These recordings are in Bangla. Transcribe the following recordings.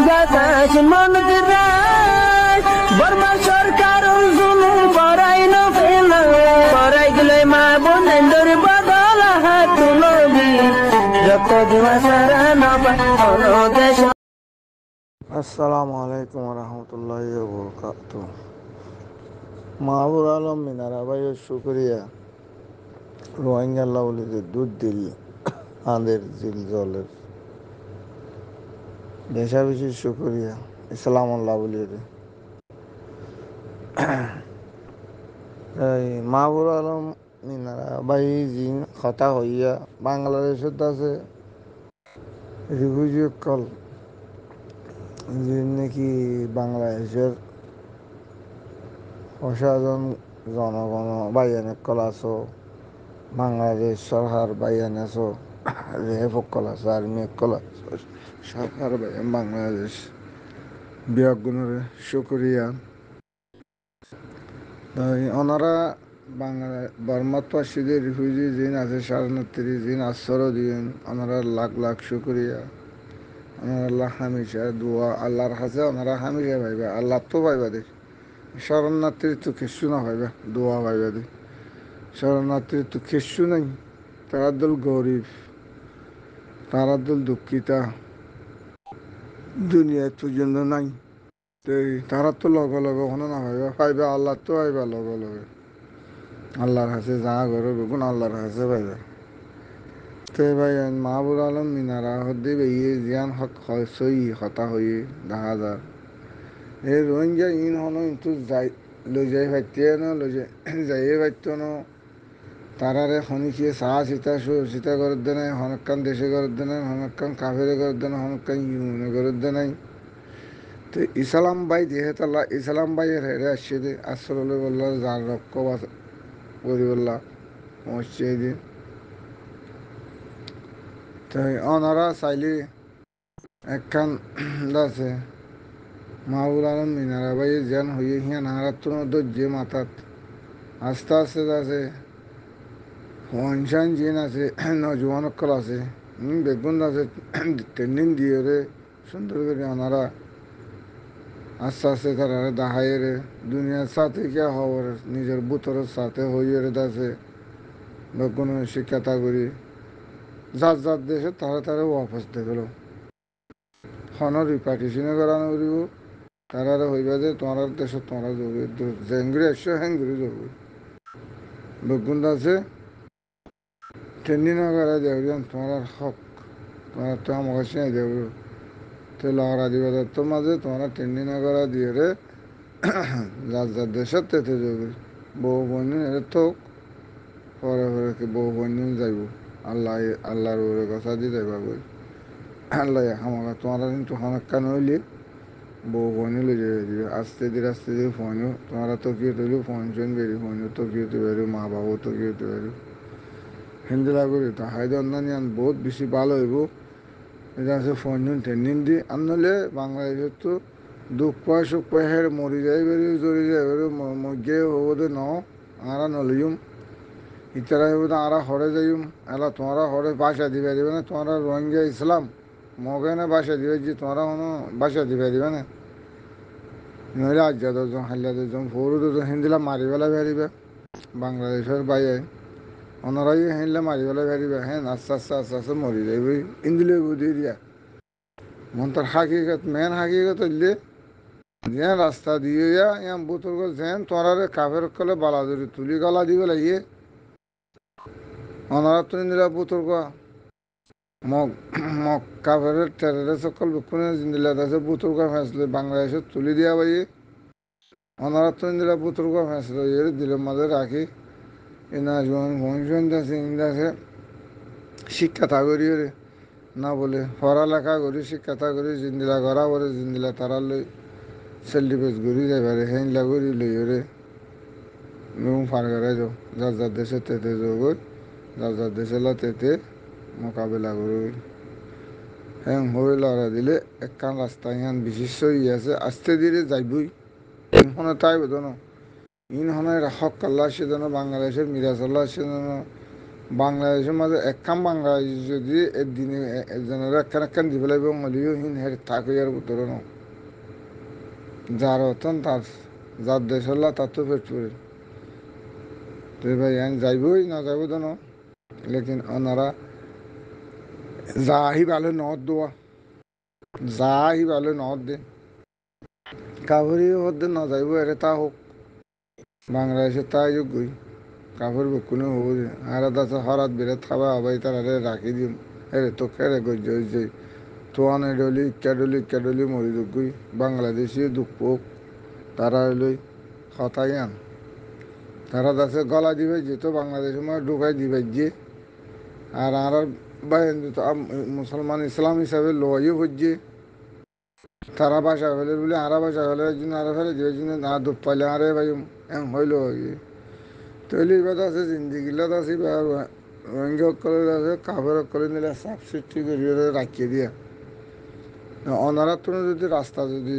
বাতাস মনত রায় বর্মা সরকার জুলুম করাই না ফেলা করাই গেলে মা বোনের বদল হাত তুলবি যত দিবা সারা না দেশ। আসসালামু আলাইকুম রহমতুল্লাহি ওয়া বারাকাতুহু। মাহবুব আলম মিনারা ভাইয়ের শুক্রিয়া, রোহিঙ্গা লাউলিদের দুধ দিল আঁদের জিল জলের বেশা বেশি শুক্রিয়া ইসলাম লাউলির। মাহবুব আলম মিনারা ভাই জিন কথা হইয়া বাংলাদেশত আছে রিফিউজি কল যিনি নাকি বাংলাদেশের অসাধারণ জনগণ বাইয়ান কল আছো, বাংলাদেশ সরকার বাইয়ান আছো, রেফ কল আছো, আর্মি কল আছো, সরকার বাইয়ান বাংলাদেশ বিয়াগুণের শুক্রিয়া। ওনারা বর্মাত পাশিদের রিফিউজি যিন আছে শরণার্থী যিন আশ্রয় দিন, ওনারা লাখ লাখ শুক্রিয়া। ওনারা হামেশা দোয়া আল্লাহর কাছে ওনারা হামেশা পাইবা, আল্লাহ তো পাইবা দেখ শরণার্থীর তো কিছু না পাইবা, দোয়া পাইবা দে। শরণার্থীর তো কিছু নাই, তারা দল গরিব, তারা দল দুঃখিতা, দুনিয়ার পর্যন্ত নাই। তারা তো লগে লগে ওখানে না পাইবা, পাইবা আল্লাহ তো পাইবা লগে লগে। আল্লাহর কাছে যা করো বেগুন আল্লাহর কাছে পাইবা। তো ভাই মাহবুব আলম মিনারা হদ্দি বেয়ে জিয়ান হক সই হতা হয়ে দেখা যার এই রোহিঙ্গা ইন হনো কিন্তু যাই লৈ যাই পাইতে ন লৈ যাইয়ে পাইত ন তারারে খনিকে চাহ সীতা করার দে নাই, হনকান দেশে করার দে নাই, হনকান কাফেরে করার দে নাই, হনকান ইউনে করার দে নাই। তো ইসলাম ভাই যেহেতু আল্লাহ ইসলাম ভাইয়ের হেরে আসছে দে আসলে বললো যার রক্ষ করি বললা পৌঁছে দিন। তাই ওনারা চাইলে একখান আছে মাহবুব আলম মিনারা ভাই যেন হইয়ে হিয়া নাহারাত্র যে মাথাত আস্তে আস্তে আছে হনসান জিন আছে নজওয়ানকল আছে বেগুন আছে ট্রেনিং দিয়ে রে সুন্দর করে ওনারা আস্তে আস্তে তারা দেখায় রে দুনিয়ার সাথে কে খবর নিজের বুতরের সাথে হইয়ে রে আছে বেগুন শিক্ষাতা করি যার যার দেশে তারা তারা ওয়াপস দেখল হন রিপার্টিশনে করানো করিব তারা হইবা যে তোমার দেশে তোমরা যাবে জেঙ্গুরি আসছো হ্যাঙ্গুরি যাবে বেগুন আছে ট্রেনিং করা যাবে তোমার হক তোমার তো আমার কাছে যাবে তো লড়া দিবা তোর মাঝে তোমরা ট্রেনিং করা দিয়ে রে যার যার দেশের তেতে যাবে বউ বন্ধু এর তো পরে পরে কি বউ বন্ধু যাইব আল্লাহ আল্লাহর ওরে কথা দিয়ে যাইবা বই আল্লাহ আমাকে তোমরা কিন্তু হনক্কা নইলে বউ ফোনে লই যাবে দিবে আস্তে ধীরে ফোনও তোমরা তো কি তৈরি ফোন চোন বেরি ফোনও তো কি হতে পারি মা বাবাও তো কি হতে পারি হিন্দি লাগবে তো হায়দার অন্যান্য বহুত বেশি ভালো হইব এটা আছে ফোন ট্রেনিং দি আনলে বাংলাদেশের তো দুঃখ পায় সুখ পায় হের মরি যাই বেরি জড়ি যাই বেরি মগে হবো দে ন আরা নলিম ইতারা হইব আরা হরে যাইম এলা তোমরা হরে বাসা দিবে দিবে না তোমরা রোহিঙ্গা ইসলাম মগে না বাসা দিবে যে তোমরা কোনো বাসা দিবে দিবে না নইলে আজ্ঞা দশজন হাল্লা দশজন ফৌরু দশজন হিন্দিলা মারি বেলা বেরিবে বাংলাদেশের বাইরে ওনারাই হিন্দলে মারি বেলা বেরিবে হ্যাঁ আস্তে আস্তে আস্তে আস্তে মরি যাইব ইন্দিলে বুঝিয়ে দিয়া মন তার হাকিগত মেন হাকিগত হইলে যে রাস্তা দিয়ে ইয়াম বোতল যেন তোরারে কাফের কলে বালাদুরি তুলি গলা দিবে লাগিয়ে ওনারা তো ইন্দিলা বোতল মগ মগ কাফের টেরের সকল বিক্ষণে জিন্দিলা আছে বোতল ফেঁসলে বাংলাদেশে তুলি দিয়া বাইয়ে ওনারা তো ইন্দিরা বোতল ফেঁসলো এর দিলের মাঝে রাখি এনা ফোন আছে ইন্দাসে শিক্ষা থাকরি রে না বলে পড়ালেখা করি শিক্ষা করি জিন্দিলা করা বলে জিন্দিলা তারা লই সেলিব্রেট করি যাইবারে হেনলা করি লই রে নুম ফার করে যাও যার যার দেশে তেতে যাও যার যার দেশে লা তেতে মোকাবিলা করি হ্যাঁ হয়ে লড়া দিলে একখান রাস্তা ইহান বিশিষ্ট ই আছে আস্তে ধীরে যাইবই ইনহনে তাই বোধ ইনহনে হক আল্লাহ সে যেন বাংলাদেশের মিরাজ আল্লাহ সে যেন বাংলাদেশের মাঝে একখান বাংলাদেশ যদি দিনে একজনের একখান একখান দিব লাগবে মলিও হিন হের থাকি আর উত্তর ন যার অতন তার যার দেশ হল্লা তার তো পেট পড়ে তো ভাই যাইবই না যাইব তো ন লেকিন ওনারা যা আহি ভালো নদ দোয়া যা আহি ভালো নদ দে কাভরি হদ্দে না যাইব এরে তা হোক বাংলাদেশে তাই যোগ্যই কাপড় বকুনে হবো যে আর আছে হরাত বিরাট খাবা হবাই তার রাখি দিম এরে তো কেড়ে গজ্জ হয়েছে তোয়ানে ডলি ইক্কা ডলি মরি যোগ্যই বাংলাদেশি দুঃখ পোক তারা হইলই হতাই আন তারা আছে গলা দিবে যে তো বাংলাদেশের মানে ঢুকাই দিবে যে আর মুসলমান ইসলাম হিসাবে লইও হচ্ছে তারা ভাষা হলে বলে আরা ভাষা হলে একজন আরা ফেলে যে না দুঃখ পাইলে আরে ভাই এম হইল তৈলি বাদ আছে জিন্দিগিলাত আছে বা রোহিঙ্গা সকলের আছে কাপড় সকলে নিলে সাফ সৃষ্টি করি রাখিয়ে দিয়া অনারার তো যদি রাস্তা যদি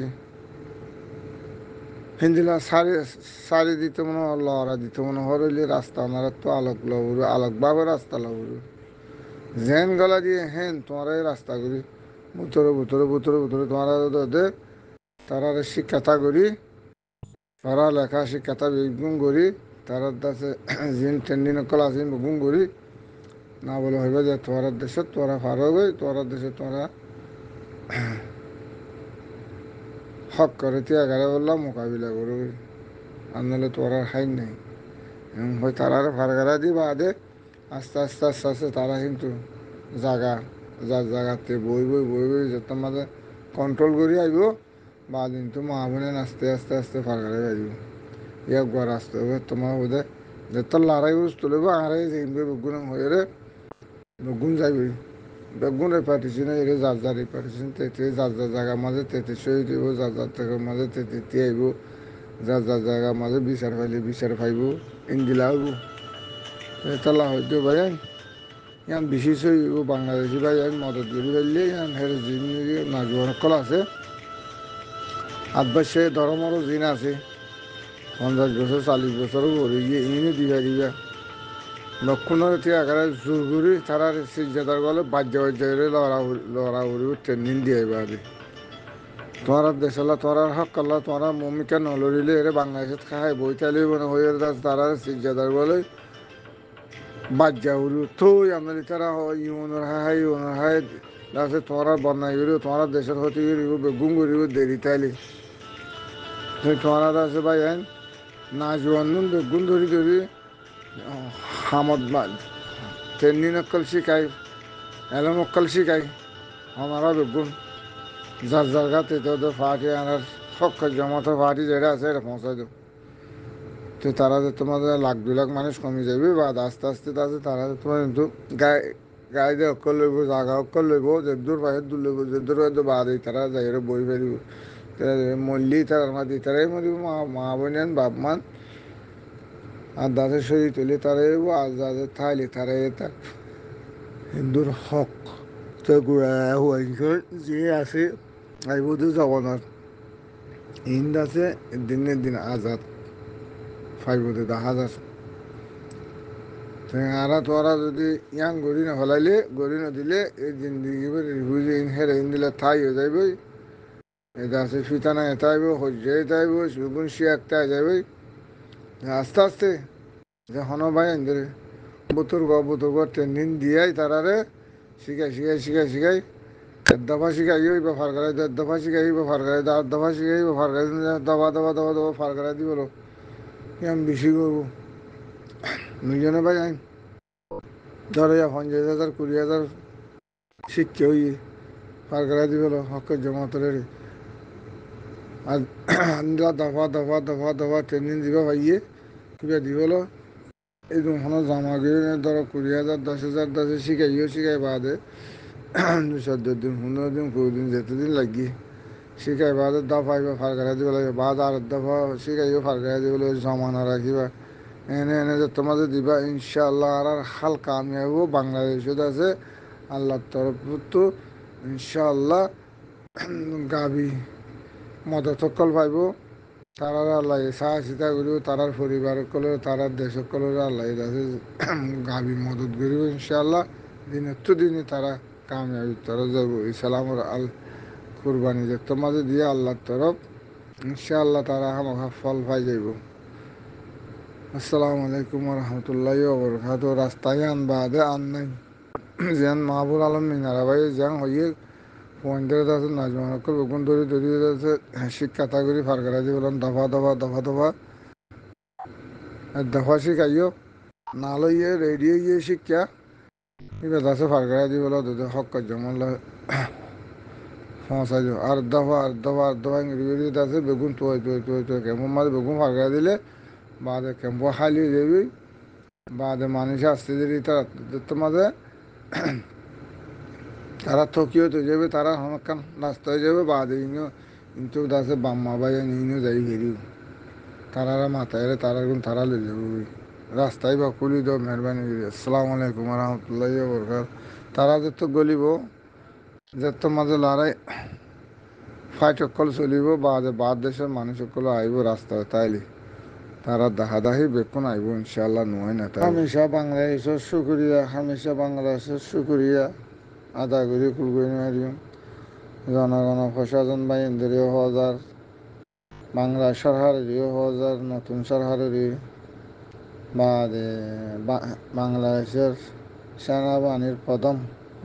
হিন্দিলা সারি দিতে মনে লড়া দিতে মনে হরইলে রাস্তা ওনারা তো আলোক লবরু আলোকভাবে রাস্তা লবরু জেন গলা দিয়ে হেন তোমার এই রাস্তা করি বুতরে তোমার তারা শিক্ষাতা করি তারা লেখা শিক্ষাতা বেগুন করি তারা আছে জিন ট্রেন্ডিং কল আছে বেগুন করি না বলে হইবে যে তোমার দেশে তোরা পারবে তোমার দেশে তোরা হক করে তিয়াগারে বললাম মোকাবিলা করবে আর নাহলে তোরা হাই নেই হয় তারা ফারগারা দিয়ে বাদে আস্তে আস্তে আস্তে আস্তে তারা কিন্তু জাগা যার জায়গাতে বই যত মাঝে কন্ট্রোল করি আইব বা কিন্তু মা বোনে আস্তে আস্তে আস্তে ফারগারে আইব একবার আসতে হবে তোমার বোধে যে তোর লড়াই বুঝতে লইব আরে যে বেগুন হয়ে রে বেগুন যাইবি বেগুন রেপার্টিছি না এর যার যার রেপার্টিছেন তেতে যার যার জায়গার মাঝে তেতে সই দিব যার যার জায়গার মাঝে তেতে আইব যার যার জায়গার মাঝে বিচার পাইলে বিচার পাইব ইন্দিলা হইব তালা হয়তো ভাই ইয়ান বিশেষ হইব বাংলাদেশি ভাই মদত দিয়ে পাইলে ইয়ান হের জিন নাজুয়ান সকল আছে আটবাসে ধর্মরও জিন আছে 50 বছর 40 বছরও ভরে গিয়ে ইনি দিবা লক্ষণের থেকে আগারে জোর করি তারা সিজাদার গলে বাজ্যে লড়া উড়ি ট্রেনিং দিয়ে এবারে তোমার দেশালা তোমার হক করলা তোমার মমিকা নলড়িলে এর বাংলাদেশত খাই বইতালি মানে হয়ে তারা সিজাদার গলে বাজ্যা উড়ি থই আমাদের তারা ইউনের হাই তারপরে তোমার বন্যায় গড়ি তোমার দেশের হতে গড়িব বেগুন গড়িব দেরি তাইলে তোমার আছে ভাই না জোয়ান বেগুন ধরি হামদ ট্রেনিং অক্কল শিখাই এলম অক্কল শিখাই আমারা বেগুন যার জায়গাতে তোদের পার্টি আনার সক্ষ জমাতে পার্টি যেটা আছে এটা পৌঁছাই দেব তো তারা যে তোমাদের 1-2 লাখ মানুষ কমে যাবে বা আস্তে আস্তে আছে তারা তোমার কিন্তু গায়ে দিয়ে অক্কল লইব জায়গা অক্কল লইব যে দূর পায়ে দূর লইব যে দূর পায়ে বাদ তারা যাই বই ফেলিব মরলেই তারা মাদি তারাই মরিব মা বোনেন বাপ মান আর দাদের শরীর তুলে তারাই আর যাদের থাইলে তারাই তার হিন্দুর হক তো হুয়াইখন যে আছে আইবুধ জগন্নাথ হিন্দ আছে দিনের দিন আজাদ ফাইবুধ দেখা যাচ্ছে আরা তোরা যদি ইয়াং গড়ি না হলাইলে গড়ি না দিলে এই জিন্দিগি বুঝে হেরে দিলে থাই হয়ে যাইব এটা আছে ফিতানা এটা আইব হজ্য এটা আইব সুগুন শিয়া একটা যাইব আস্তে আস্তে যে হন ভাই আনদের বুতুর্গ ট্রেনিং দিয়াই তারারে শিখাই 1 দফা শিখাইও বা ফার করাই 2 দফা শিখাইব ফার করাই 8 দফা শিখাইব ফার করাই দফা ফার করাই দিব আমি বেশি করবো দুজনে ভাই আইন ধরো 50,000 20,000 শিক্ষা হইয়ে ফার করাই দিব হকের জমাতরে আর দফা ট্রেনিং দিবা ভাইয়ে কিবা দিব এই হনো জামা গিয়ে ধরো 20,000 10,000 শিখাই বাদে 2-4 দিন 15 দিন 20 দিন যেতদিন লাগি শিখাই বাদে দফা আইবা ফার করাই দিব লাগে বাদ আর দফা শিখাইও ফার করাই দিব লাগে জমা না রাখিবা এনে যে তোমাদের দিবা ইনশাআল্লাহ আর হাল কামিয়াব বাংলাদেশত আছে আল্লাহর তরফ তো ইনশাআল্লাহ গাবি মদত সকল পাইব তারার আল্লাহ চাহা চিতা করিব, তারার পরিবার সকলের, তারার দেশ সকলের আল্লাহ আছে গাবি মদত করিব ইনশাআল্লাহ। দিনের তো দিনে তারা কামিয়াবি তারা যাব ইসলামর কুরবানি যত মাঝে দিয়ে আল্লাহর তরফ ইনশাআল্লাহ তারা আমাকে ফল পাই যাইব। আসসালামু আলাইকুম রহমতুল্লাহ বরকাত। রাস্তায় আন বাদে আন নাই যেন মাহবুব আলম মিনারা ভাই যেন হইয়ে পয়েন্টের আছে নাজমানকে বেগুন ধরে ধরিয়ে আছে শিক্ষাতা করি ফারকারা দিয়ে বললাম দফা দফা দফা দফা দফা শিখাইও না লইয়ে রেডিও ইয়ে শিক্ষা এবার আছে ফারকারা দিয়ে বলো দুধ হক জমল পৌঁছাই যাও আর দফা আর দফা আর দফা ইংরেজি আছে বেগুন তুই কেমন মাঝে বেগুন ফারকারা দিলে বাদে কেম্পো খালি যাবি বাদে মানুষ আসতে দেরি তার মাঝে তারা থকিও তো যাবে তারা হনকান রাস্তায় যাবে বাদে ইনো কিন্তু দাসে বাম্মা ভাই ইনো যাই হেরি তারারা মাথায় তারা গুণ তারা লে যাবে রাস্তায় বা খুলি দাও মেহরবানি করি। আসসালামু আলাইকুম রহমতুল্লাহ বরকাত। তারা যে তো গলিব যে তো মাঝে লড়াই ফাইট সকল চলিব বাদে বাদ দেশের মানুষ সকল আইব রাস্তায় তাইলে তারা দাহাদাহি বেকুন আইব ইনশাআল্লাহ নয় না। হামেশা বাংলাদেশের শুক্রিয়া, হামেশা বাংলাদেশের শুক্রিয়া আদা করি কুলগুড়ি মারিম জনগণ প্রশাসন বাহিনীদেরও হাজার বাংলা সরকারেরও হাজার নতুন সরকারেরই বাদে বাংলাদেশের সেনাবাহিনীর প্রথম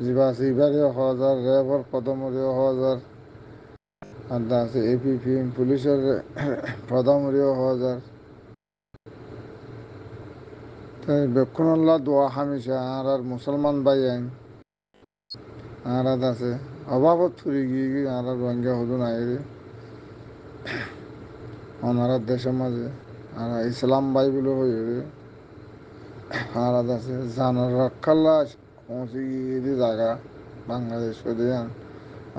যিবা আছে ইবারেও হাজার র্যাবর প্রথমরেও হাজার আর আছে এপিপি পুলিশের প্রথমরেও হাজার তাই বেক্ষণল্লা দোয়া হামেশা আর মুসলমান ভাই আইন আর আছে অভাবত ফুরি গিয়ে আর রোহিঙ্গা হদুন আইরে ওনারা দেশের মাঝে আর ইসলাম বাইবেল হয়ে আর আছে জানার রক্ষাল্লা পৌঁছে গিয়ে জায়গা বাংলাদেশ দিয়ান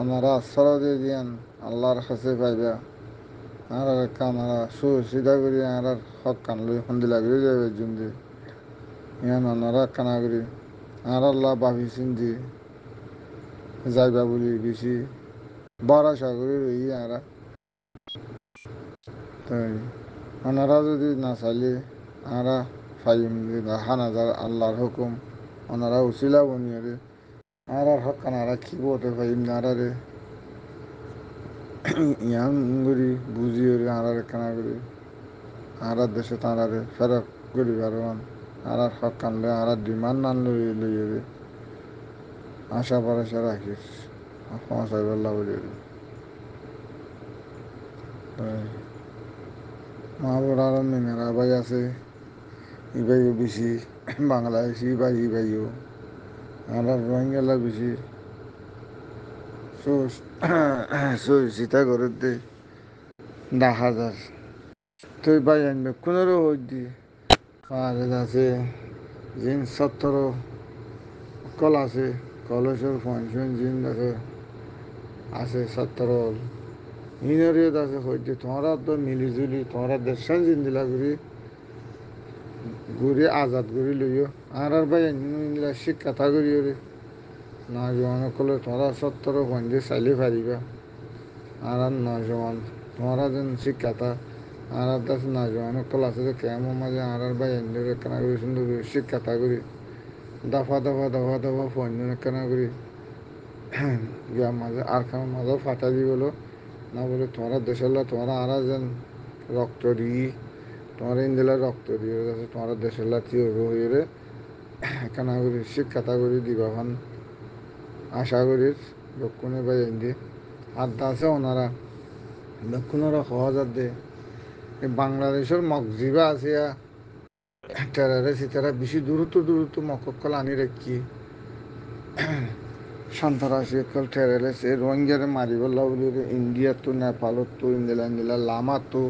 ওনারা আশ্রয় দিয়ে দিয়ান আল্লাহর কাছে পাইবা আর কানারা সুবিধা করি আর হক কানলে সন্দিলা করে যাবে জুন্দি ইয়ান ওনারা কানা করি আর আল্লাহ বাবি চিন্তি যাইবা বলি বেশি বড় সাগরে রই আর তাই ওনারা যদি না চাইলে আমরা ফাইম দেখা নাযার আল্লাহর হুকুম ওনারা উচিলা বনিয়ে আর হক কানারা কি বলতে ফাইম না রে ইয়ান করি বুঝিয়ে আর কানা করি আর দেশে তাঁরারে ফেরত করি পারবান আর হক কানলে আর ডিমান্ড নান লইয়ে আশা ভরসা রাখিস পৌঁছাই বললা বলি মাহবুব আলম মিনারা ভাই আছে ইবাইও বেশি বাংলাদেশি ভাই ইবাইও আর রোহিঙ্গালা বেশি সীতা করে দে 10,000 তুই ভাই আনবে কোনেরও হই দি আর আছে জিন 17 কল আছে কলেজের ফাংশন জিন আছে 17 ইনারিও আছে হইতে তোমরা তো মিলিজুলি তোমরা দেশান জিন্দিলা ঘুরে আজাদ করি লইও আর ভাই নিলা শিক্ষাতা করি রে নজওয়ান কলে তোমরা 17 পয়েন্টে চাইলে পারিবা আর নজওয়ান তোমরা যেন শিক্ষাতা আর দাস নজওয়ান কল আছে কেমন মাঝে আর ভাই এনে কানা করি সুন্দর শিক্ষাতা করি দফা দফা দফা দফা পয়েন্ট কানা করি গিয়া মাঝে আর খাওয়ার মাঝেও ফাটা দি বলো না বলে তোমরা দেশের তোমরা আর যেন রক্ত দিই তোমার ইন্দিলা রক্ত দিয়ে গেছে তোমার দেশের লাথি হয়ে রে কানা করি শিক্ষাতা করি দিবাখান আশা করি দক্ষিণে বাই ইন্দি আড্ডা আছে ওনারা দক্ষিণেরা সহজাত দে বাংলাদেশের মগজিবা আছে টেরারে সিতারা বেশি দূরত্ব মককল আনি রাখি সন্ত্রাসী কল টেরারে সে রোহিঙ্গারে মারিবল্লা বলি ইন্ডিয়া তো নেপালত তো ইন্দিলা লামা তো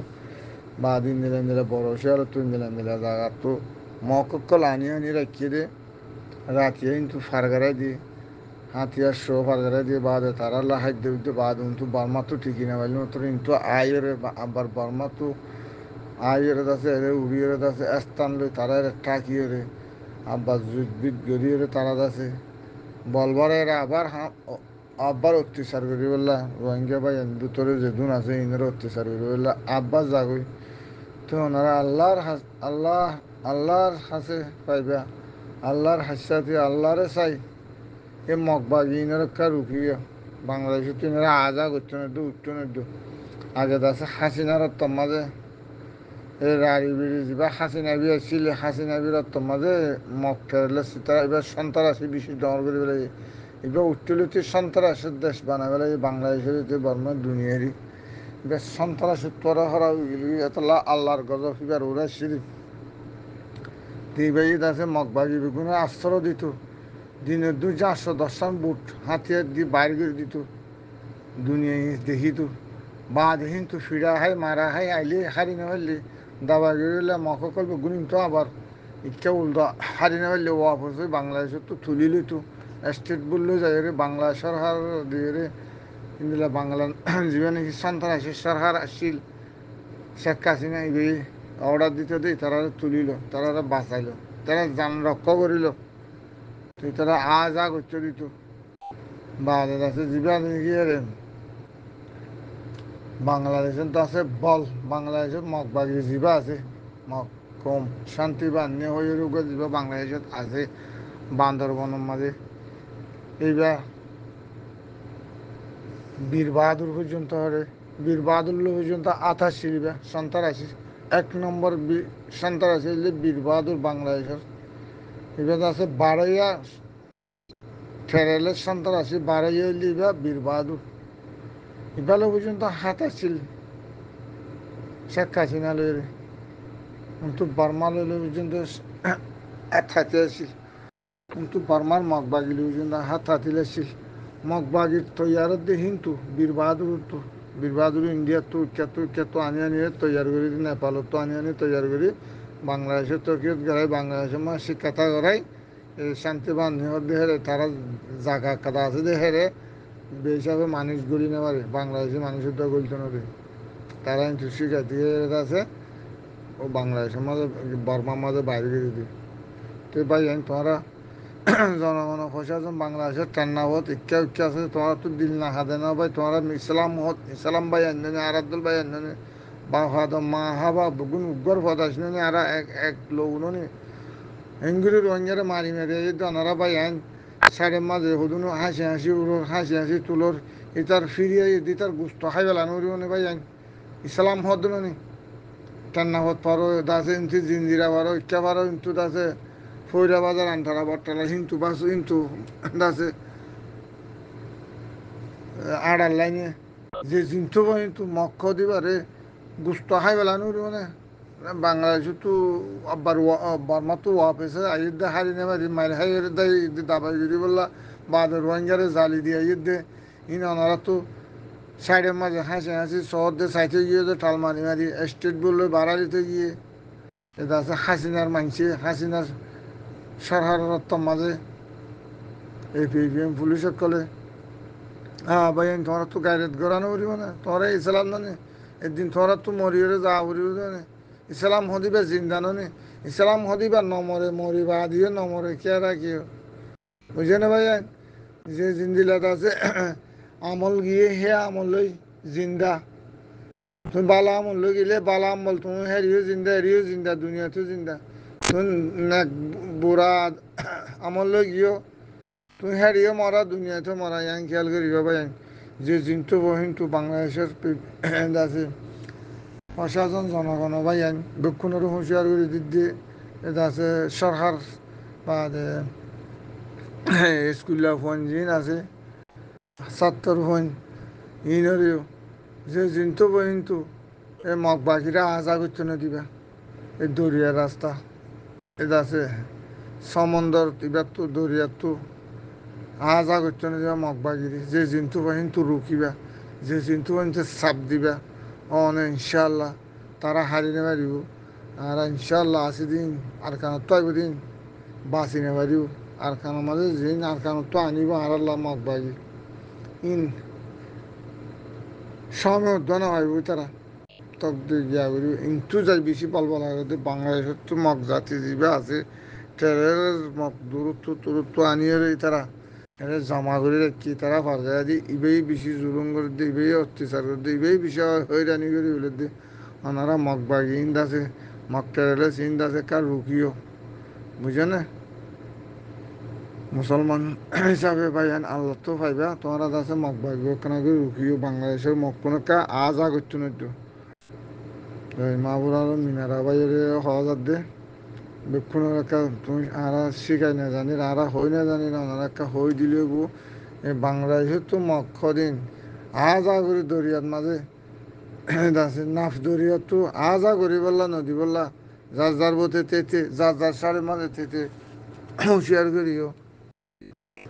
বাদ ইন্দিলা বড় শেয়ার তো ইন্দিলা জায়গা তো মককল আনি রাখিয়ে দে রাখিয়ে কিন্তু ফারগারাই দিয়ে হাতিয়ার শো ফারগারাই দিয়ে বাদে তারা লাহাই দিতে বাদ কিন্তু বর্মা তো ঠিকই না পারলি মাত্র কিন্তু আয়ের আবার বর্মা তো আয়ের আছে এরে উড়িয়ে আছে স্থান লই তারা টাকিয়ে রে আবার যুদ্ধবিদ গড়িয়ে তারা আছে বলবার এরা আবার আব্বার অত্যাচার করি বললা রোহিঙ্গা ভাই ভিতরে যেদিন আছে ইনের অত্যাচার করি বললা আব্বা যাগই তো ওনারা আল্লাহ আল্লাহর হাসে পাইবা আল্লাহর হাসাতে আল্লাহরে চাই এ মগবাগি ইনারক্ষা রুকিয়া বাংলাদেশে তো ইনারা আজা করতে না উঠতে না আগে আছে হাসিনার মাঝে এই রাড়ি বিড়ি যা হাসিনা বি আসছিল হাসিনা বির মাঝে মগ ফেরলে তারা এবার সন্ত্রাসী বেশি ডর করে বেলে এবার উত্তোলিত সন্ত্রাসের দেশ বানায় বেলে বাংলাদেশের বর্মা দুনিয়ারই এবার সন্ত্রাসের তোরা হরা এতলা আল্লাহর গজব এবার ওরা শরীফ দিবাই আছে মগবাগি বেগুনে আশ্রয় দিত দিনের 410 বুট হাতিয়ার দিয়ে বাইর করে দিত দুনিয়ায় দেখিত বা দেখিন তো ফিরা হয় মারা হয় আইলে হারি না হইলে দাবা গেলে মক করবে গুনিম তো আবার ইচ্ছা উল্টো হারি না হইলে ওয়াপস হয়ে বাংলাদেশের তো তুলিলে তো স্টেট বললেও যায় রে বাংলা সরকার দিয়ে রে কিন্তু বাংলা জীবনে নাকি সন্ত্রাসী সরকার আসছিল শেখ হাসিনা এই অর্ডার দিতে দেই তারা তুলিল তারা বাঁচাইল তারা যান রক্ষা করিল তুই তারা আ করতে দিত বাংলাদেশ আছে জীবন গিয়ে রে বাংলাদেশের তো আছে বল বাংলাদেশের মগবাগি জীবা আছে মগ কম শান্তি বান্যে হয়ে রোগ জীবা বাংলাদেশত আছে বান্দরবনের মাঝে এইবার বীর বাহাদুর পর্যন্ত হরে বীর বাহাদুর পর্যন্ত 88 বা সন্ত্রাসী 1 নম্বর সন্ত্রাসী হইলে বীর বাহাদুর বাংলাদেশের এবার আছে বারোয়া ফেরালের সন্ত্রাসী বারোয়া হইলে বীর বাহাদুর এবারে পর্যন্ত হাত আসছিল শেখ হাসিনা লইরে কিন্তু বর্মা লইলে পর্যন্ত এক হাতে আসছিল কিন্তু বর্মার মগবাগি পর্যন্ত হাত হাতিল আসছিল মগবাগির তৈয়ারত দিয়ে কিন্তু বীর বাহাদুর ইন্ডিয়ার তো উচ্চাত আনি তৈয়ার করি নেপালত তো আনি তৈয়ার করি বাংলাদেশের তর্কিয়ত গড়াই বাংলাদেশের মা শিক্ষাতা গড়াই শান্তি বান্ধব দেহেরে তারা জাগা কাদা আছে দেহেরে হিসাবে মানুষ গড়ি নেওয়ারে বাংলাদেশের মানুষের তো গলিত নদী তারা কিন্তু শিখাতে আছে ও বাংলাদেশের মাঝে বর্মার মাঝে বাইরে করে দিই তো ভাই তোমরা জনগণ প্রশাসন বাংলাদেশের ঠান্ডা হত ইচ্ছা আছে তোমার তো দিল না হাতে না ভাই তোমরা ইসলাম ভাই আননে আরাদুল ভাই আননে বা হাদ মা হাবা বুগুন উগ্র পদ আসনে আর এক লোক নি হেঙ্গুরি রোহিঙ্গারে মারি মেরে দনারা ভাই আইন সাইডের মাঝে হদুন হাসি তুলোর ইতার ফিরিয়ে ইতার গুস্ত খাই বেলানো ভাই আইন ইসলাম হদ নি ঠান্ডা হত পারো দাসে ইন্তি জিন্দিরা পারো ইচ্ছা পারো ইন্তু দাসে ফৈরা বাজার আন্টারা বট্টালা হিন্তু বাসু হিন্তু দাসে আড়ার লাইনে যে জিন্তু কিন্তু মক্ষ দিবারে গুস্ত খাই বেলানো মানে বাংলাদেশে তো আব্বার বর্মা তো ওয়াপেছে আইদে হারি নেবারি মাইল হাই দাবাই যদি বললা বাদ রোহিঙ্গারে জালি দিয়ে আইদে ইন ওনারা তো সাইডের মাঝে হাসি শহর দিয়ে সাইতে গিয়ে যে টাল মারি স্টেট বললে বাড়া দিতে গিয়ে এটা আছে হাসিনার মানছে হাসিনার সরকারের মাঝে এপিএম পুলিশের কলে হ্যাঁ ভাই তোমার তো গাইডেড করানো করিব না তোমরা ইসলাম জানে একদিন তোমরা তো মরিয়ে যা করিব জানে ইসলাম হদিবা জিন্দা নে ইসলাম হদিবা নমরে মরিবা দিয়ে নমরে কে রাখিও বুঝে না ভাই যে জিন্দিলাত আছে আমল গিয়ে হে আমল লই জিন্দা তুমি বালা আমল লই গেলে বালা আমল তুমি হেরিও জিন্দা দুনিয়াতে জিন্দা তুমি বুড়া আমল লই গিয়েও তুমি হেরিও মরা দুনিয়াতে মরা ইয়াং খেয়াল করিবা ভাই যে জিন্তু বহিন্তু বাংলাদেশের আছে প্রশাসন জনগণ ভাই আইন দক্ষিণেরও হুঁশিয়ার করে দিতে এটা আছে সরকার বা স্কুলের ফোন জিন আছে ছাত্র ফোন ইনরেও যে জিন্তু বহিন্তু এই মগ বাকিরা আজা করতে না দিবা এই দরিয়ার রাস্তা এটা আছে সমন্দর এবার তো দরিয়ার তো আজা করতে না দিবা মগ বাকিরি যে জিন্তু বহিন্তু রুকিবা যে জিন্তু বহিন্তু চাপ দিবা অনে ইনশাল্লাহ তারা হারি নেবারিব আর ইনশাল্লাহ আসি দিন আর কানত তো আইব দিন বাঁচি নেবারিব আর কানের মাঝে দিন আর কানত তো আনিব আর আল্লাহ মগ বাগি ইন সময় উদ্যান আইব তারা তক গিয়া করি ইন্তু যাই বেশি পালব লাগে বাংলাদেশের তো মগ জাতি জীবা আছে ট্রেনের মগ দূরত্ব আনিয়ে তারা এটা জমা করে রাখি তারা ফার্দার দি ইবেই বেশি জুলুম করে দিয়ে ইবেই অত্যাচার করে দিয়ে ইবেই বেশি হয়রানি করে বলে দিয়ে ওনারা মগবাগি ইন্দ আছে মক্কেরেলে চিন্দ আছে কার রুকিও বুঝে না মুসলমান হিসাবে ভাইয়ান আল্লাহ তো পাইবা তোমার আছে মগবাগি ওখানে রুকিও বাংলাদেশের মক্কনকা আজ আগত্য নদ্য মাহবুর আলম মিনারা বাইরে হওয়া যাত দে বেক্ষণ একটা তুমি আরা শিখাই না জানি আরা হই না জানি না ওনারা একটা হই দিলেও গো এই বাংলাদেশের তো মক্ষ দিন আজ আগরি দরিয়ার মাঝে আছে নাফ দরিয়া তো আজ আগরি বললা নদী বললা যার যার বোতে তেতে যার যার সারে মাঝে তেতে হুঁশিয়ার করিও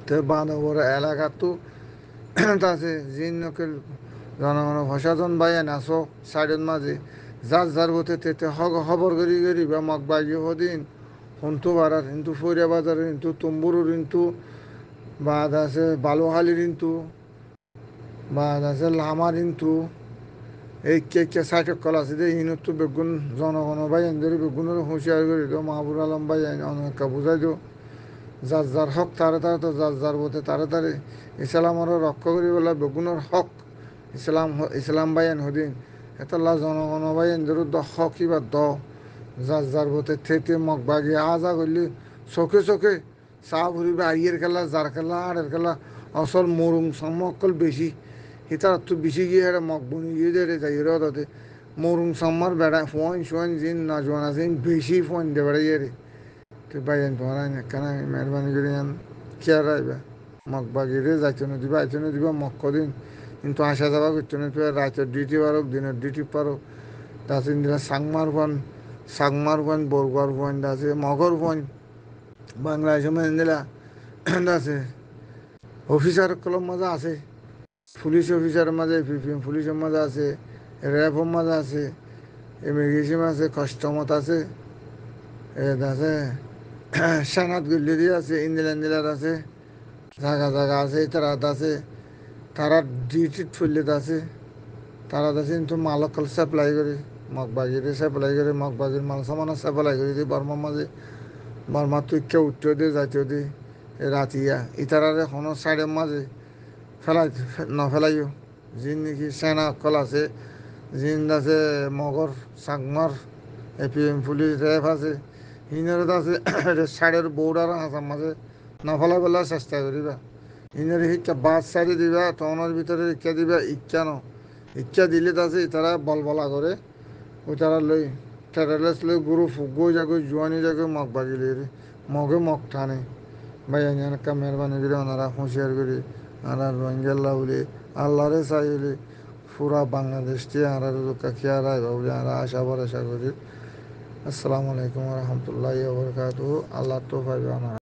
তে বানবর এলাকা তো আছে জিন নকেল জনগণ সচেতন বাইন আসো সাইডের মাঝে যার যার বোতে তেতে খবর করি করি বা মগ বাগি হদিন হন্তু বাড়ার কিন্তু ফৈরা বাজারের কিন্তু তুম্বুরুর কিন্তু বাদ আছে বালুহালির কিন্তু বাদ আছে লামার কিন্তু এই কে কে সাইটক কল আছে যে ইনত বেগুন জনগণ বাইন ধরে বেগুনের হুঁশিয়ার করি তো মাহবুর আলম ভাই অনেক বুঝাই দিও যার যার হক তাড়াতাড়ি তো যার যার বোতে তাড়াতাড়ি ইসলামরও রক্ষা করি বলে বেগুনের হক ইসলাম বাইন হদিন এতলা জনগণ বাইন ধরো দ হক কিবা দ যার যার বোতে থেতে মগ বাগিয়ে আজা করলি চোখে চোখে চাহ ভরিবে আইয়ের খেলা যার খেলা আড়ের খেলা অসল মরুং সম্মকল বেশি হিতার তো বেশি গিয়ে হেরে মগ বনি গিয়ে দেরে যাই রে তাতে মরুং সম্মার বেড়া ফোন শোন জিন নজওয়ান আছে বেশি ফোন দে বেড়াইয়ে রে তো বাইন তোমার কেন মেহরবানি করে খেয়াল রাখবে মগ বাগিয়ে যাইতে না দিবা আইতে না দিবা মগ কদিন কিন্তু আসা যাওয়া করতে না রাতের ডিউটি পারক দিনের ডিউটি পারক তাতে দিলা সাংমার ফোন বরগুয়ার ফোন আছে মগর ফোন বাংলাদেশে মেনে দিলা আছে অফিসার কলম মজা আছে পুলিশ অফিসারের মাঝে পিপিএম পুলিশের মাঝে আছে র্যাবের মাঝে আছে ইমিগ্রেশন আছে কাস্টমত আছে আছে সেনাত গুল্লি আছে ইন্দিলার আছে জায়গা জায়গা আছে তারাত আছে তারা ডিউটিত ফুল্লিত আছে তারা আছে কিন্তু মালকল সাপ্লাই করে মগবাগিরে সাপ্লাই করে মগবাগির মাল সামানা সাপ্লাই করে দিয়ে বর্মার মাঝে বর্মার তুইকে উঠতেও দিয়ে যাইতেও দিয়ে রাতিয়া ইতারারে কোনো সাইডের মাঝে ফেলাই নফেলাইও যিন নাকি সেনা অকল আছে জিন আছে মগর চাকমার এপিএম পুলিশ রেফ আছে ইনারত আছে সাইডের বৌডার আসাম মাঝে নফেলাই পেলার চেষ্টা করিবা ইনারে শিক্ষা বাদ সারি দিবা তনের ভিতরে শিক্ষা দিবা ইচ্ছা ন ইচ্ছা দিলে আছে তারা বলবলা করে ওই তারা লই টেরালেস লই গরু ফুগো যাগো জোয়ানি যাগো মগ বাগিলে মগে মগ টানে ভাই একটা মেহরবানি করে ওনারা হুঁশিয়ার করি আর রোহিঙ্গাল্লা বলে আল্লাহরে চাই বলে পুরা বাংলাদেশটি আর খেয়া রায় বলে আর আশা ভরসা করি আসসালামু আলাইকুম রহমতুল্লাহ বরকাত আল্লাহ তো পাইবে আমার